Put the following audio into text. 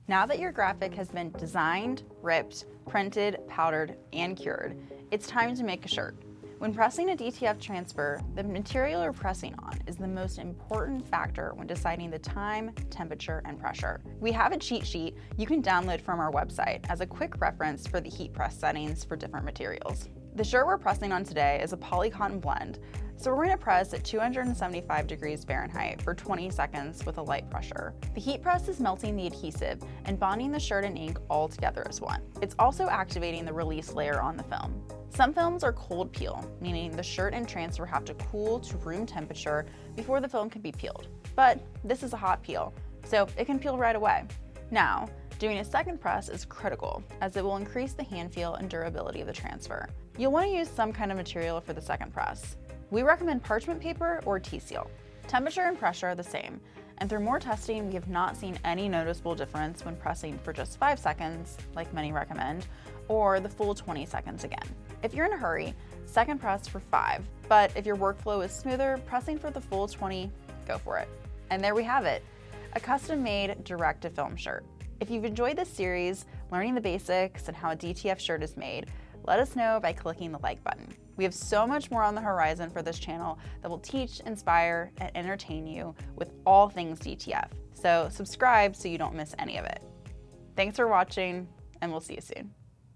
Now that your graphic has been designed, ripped, printed, powdered, and cured, it's time to make a shirt. When pressing a DTF transfer, the material you're pressing on is the most important factor when deciding the time, temperature, and pressure. We have a cheat sheet you can download from our website as a quick reference for the heat press settings for different materials. The shirt we're pressing on today is a Polycotton blend, so we're going to press at 275 degrees Fahrenheit for 20 seconds with a light pressure. The heat press is melting the adhesive and bonding the shirt and ink all together as one. It's also activating the release layer on the film. Some films are cold peel, meaning the shirt and transfer have to cool to room temperature before the film can be peeled. But this is a hot peel, so it can peel right away. Now, doing a second press is critical, as it will increase the hand feel and durability of the transfer. You'll want to use some kind of material for the second press. We recommend parchment paper or T-seal. Temperature and pressure are the same, and through more testing, we have not seen any noticeable difference when pressing for just 5 seconds, like many recommend, or the full 20 seconds again. If you're in a hurry, second press for 5, but if your workflow is smoother, pressing for the full 20, go for it. And there we have it, a custom-made direct-to-film shirt. If you've enjoyed this series, learning the basics and how a DTF shirt is made, let us know by clicking the like button. We have so much more on the horizon for this channel that will teach, inspire, and entertain you with all things DTF. So subscribe so you don't miss any of it. Thanks for watching, and we'll see you soon.